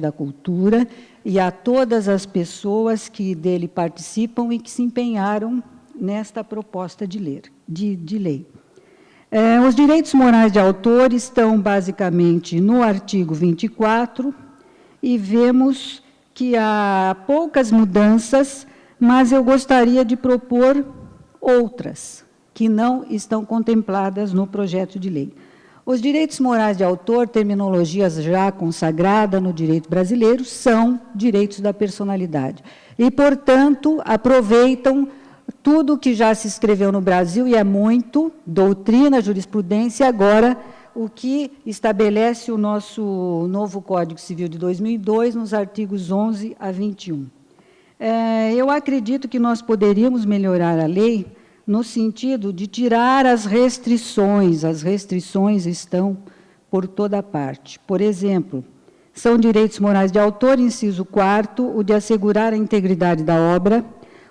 da Cultura e a todas as pessoas que dele participam e que se empenharam nesta proposta de lei. Os direitos morais de autor estão basicamente no artigo 24 e vemos que há poucas mudanças, mas eu gostaria de propor outras que não estão contempladas no projeto de lei. Os direitos morais de autor, terminologia já consagrada no direito brasileiro, são direitos da personalidade. E, portanto, aproveitam tudo que já se escreveu no Brasil, e é muito, doutrina, jurisprudência, agora o que estabelece o nosso novo Código Civil de 2002, nos artigos 11 a 21. Eu acredito que nós poderíamos melhorar a lei no sentido de tirar as restrições estão por toda parte. Por exemplo, são direitos morais de autor, inciso 4º, o de assegurar a integridade da obra,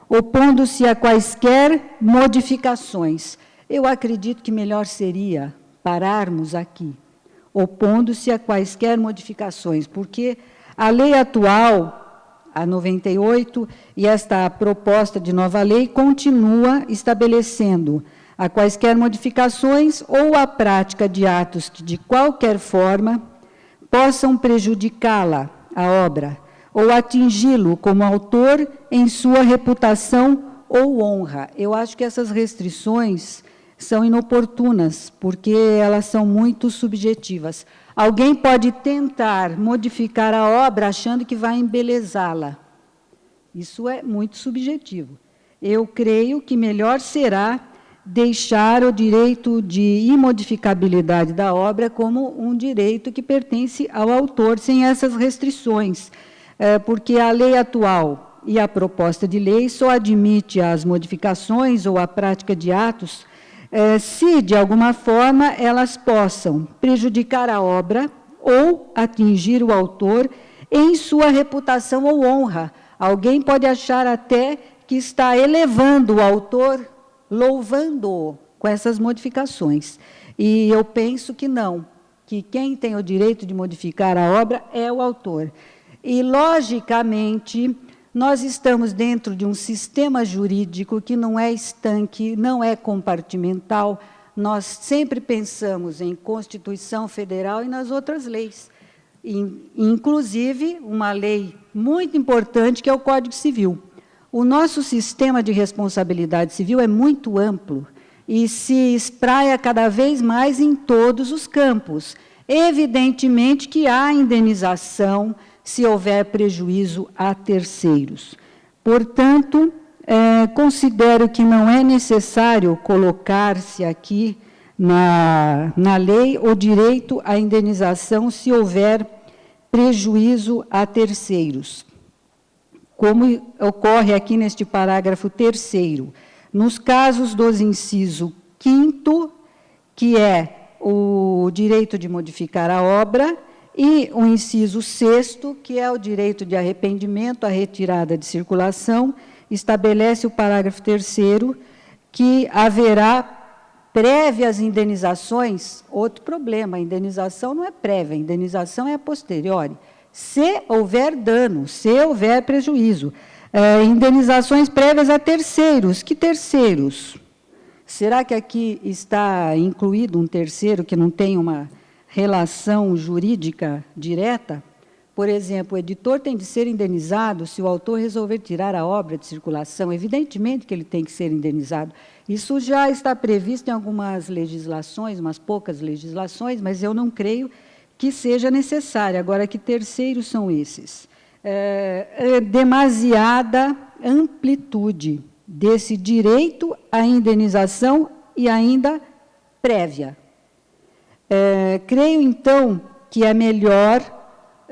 opondo-se a quaisquer modificações. Eu acredito que melhor seria pararmos aqui, opondo-se a quaisquer modificações, porque a lei atual, a 98, e esta proposta de nova lei continua estabelecendo a quaisquer modificações ou a prática de atos que, de qualquer forma, possam prejudicá-la, a obra, ou atingi-lo como autor em sua reputação ou honra. Eu acho que essas restrições são inoportunas, porque elas são muito subjetivas. Alguém pode tentar modificar a obra achando que vai embelezá-la. Isso é muito subjetivo. Eu creio que melhor será deixar o direito de imodificabilidade da obra como um direito que pertence ao autor, sem essas restrições, porque a lei atual e a proposta de lei só admite as modificações ou a prática de atos se, de alguma forma, elas possam prejudicar a obra ou atingir o autor em sua reputação ou honra. Alguém pode achar até que está elevando o autor, louvando-o com essas modificações. E eu penso que não, que quem tem o direito de modificar a obra é o autor. E, logicamente, nós estamos dentro de um sistema jurídico que não é estanque, não é compartimental. Nós sempre pensamos em Constituição Federal e nas outras leis, inclusive uma lei muito importante, que é o Código Civil. O nosso sistema de responsabilidade civil é muito amplo e se espraia cada vez mais em todos os campos. Evidentemente que há indenização se houver prejuízo a terceiros. Portanto, considero que não é necessário colocar-se aqui na lei o direito à indenização se houver prejuízo a terceiros, como ocorre aqui neste parágrafo 3º. Nos casos dos inciso 5º, que é o direito de modificar a obra, e o inciso 6º, que é o direito de arrependimento, a retirada de circulação, estabelece o parágrafo 3º, que haverá prévias indenizações. Outro problema, a indenização não é prévia, a indenização é a posteriori. Se houver dano, se houver prejuízo. Indenizações prévias a terceiros. Que terceiros? Será que aqui está incluído um terceiro que não tem uma relação jurídica direta? Por exemplo, o editor tem de ser indenizado se o autor resolver tirar a obra de circulação. Evidentemente que ele tem que ser indenizado. Isso já está previsto em algumas legislações, umas poucas legislações, mas eu não creio que seja necessário. Agora, que terceiros são esses? Demasiada amplitude desse direito à indenização e ainda prévia. Creio, então, que é melhor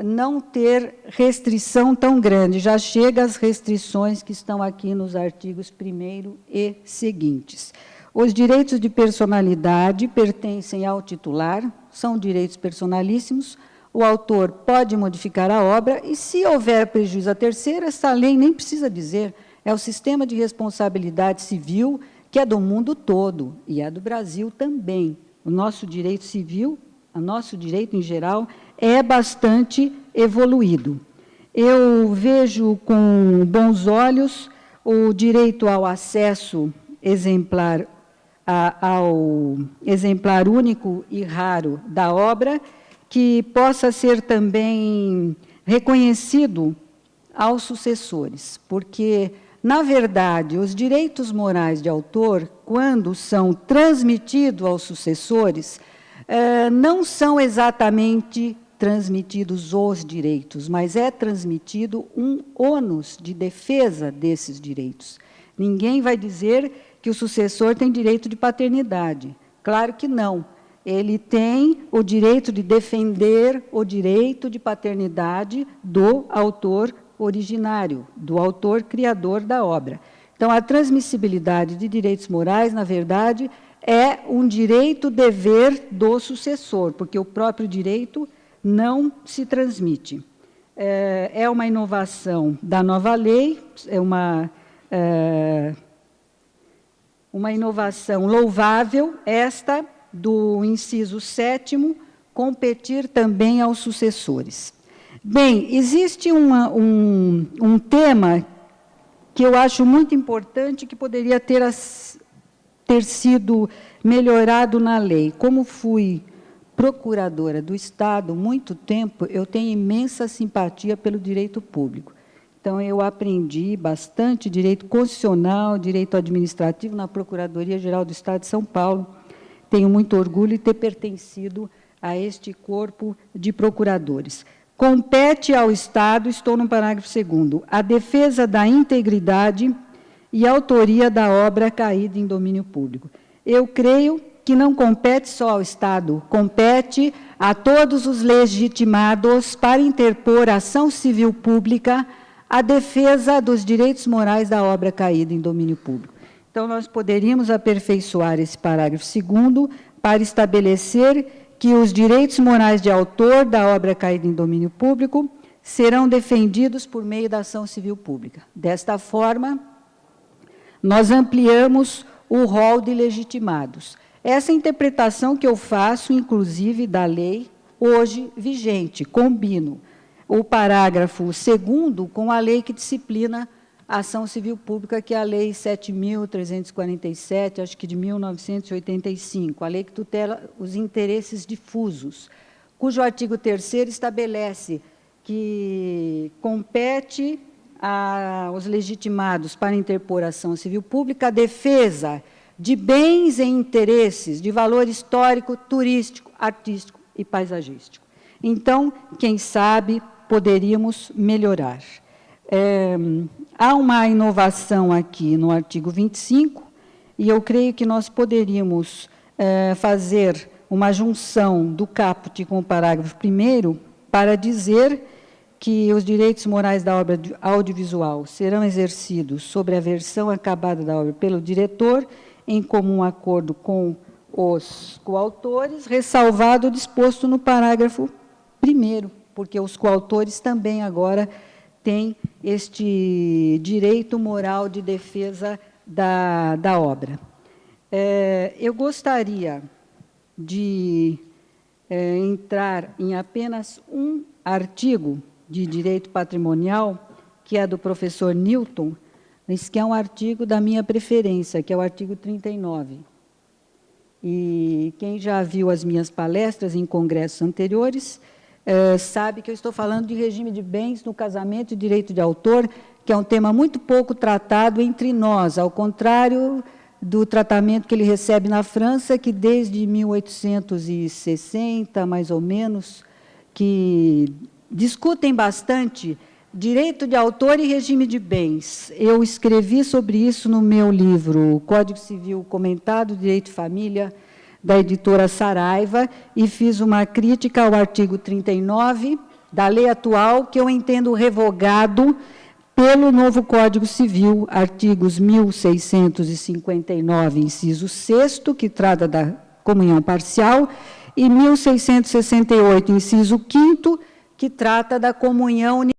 não ter restrição tão grande. Já chega às restrições que estão aqui nos artigos 1º e seguintes. Os direitos de personalidade pertencem ao titular, são direitos personalíssimos. O autor pode modificar a obra e, se houver prejuízo a terceiro, essa lei nem precisa dizer, é o sistema de responsabilidade civil, que é do mundo todo, e é do Brasil também. O nosso direito civil, o nosso direito em geral, é bastante evoluído. Eu vejo com bons olhos o direito ao acesso exemplar, ao exemplar único e raro da obra, que possa ser também reconhecido aos sucessores, porque, na verdade, os direitos morais de autor, quando são transmitidos aos sucessores, não são exatamente transmitidos os direitos, mas é transmitido um ônus de defesa desses direitos. Ninguém vai dizer que o sucessor tem direito de paternidade. Claro que não. Ele tem o direito de defender o direito de paternidade do autor originário, do autor criador da obra. Então, a transmissibilidade de direitos morais, na verdade, é um direito-dever do sucessor, porque o próprio direito não se transmite. É uma inovação da nova lei, é uma inovação louvável, esta do inciso 7º, competir também aos sucessores. Bem, existe um tema que eu acho muito importante, que poderia ter sido melhorado na lei. Como fui procuradora do Estado muito tempo, eu tenho imensa simpatia pelo direito público. Então, eu aprendi bastante direito constitucional, direito administrativo na Procuradoria-Geral do Estado de São Paulo. Tenho muito orgulho de ter pertencido a este corpo de procuradores. Compete ao Estado, estou no parágrafo 2º, a defesa da integridade e autoria da obra caída em domínio público. Eu creio que não compete só ao Estado, compete a todos os legitimados para interpor ação civil pública a defesa dos direitos morais da obra caída em domínio público. Então, nós poderíamos aperfeiçoar esse parágrafo 2º para estabelecer que os direitos morais de autor da obra caída em domínio público serão defendidos por meio da ação civil pública. Desta forma, nós ampliamos o rol de legitimados. Essa interpretação que eu faço, inclusive, da lei hoje vigente, combino o parágrafo 2º com a lei que disciplina a ação civil pública, que é a Lei 7.347, acho que de 1985, a lei que tutela os interesses difusos, cujo artigo 3º estabelece que compete aos legitimados para interpor ação civil pública a defesa de bens e interesses de valor histórico, turístico, artístico e paisagístico. Então, quem sabe, poderíamos melhorar. Há uma inovação aqui no artigo 25, e eu creio que nós poderíamos fazer uma junção do caput com o parágrafo 1º para dizer que os direitos morais da obra audiovisual serão exercidos sobre a versão acabada da obra pelo diretor, em comum acordo com os coautores, ressalvado o disposto no parágrafo 1º, porque os coautores também agora têm este direito moral de defesa da obra. Eu gostaria de entrar em apenas um artigo de direito patrimonial, que é do professor Newton, mas que é um artigo da minha preferência, que é o artigo 39. E quem já viu as minhas palestras em congressos anteriores sabe que eu estou falando de regime de bens no casamento e direito de autor, que é um tema muito pouco tratado entre nós, ao contrário do tratamento que ele recebe na França, que desde 1860, mais ou menos, que discutem bastante direito de autor e regime de bens. Eu escrevi sobre isso no meu livro Código Civil Comentado, Direito de Família, da editora Saraiva, e fiz uma crítica ao artigo 39 da lei atual, que eu entendo revogado pelo novo Código Civil, artigos 1659, inciso 6º, que trata da comunhão parcial, e 1668, inciso 5º, que trata da comunhão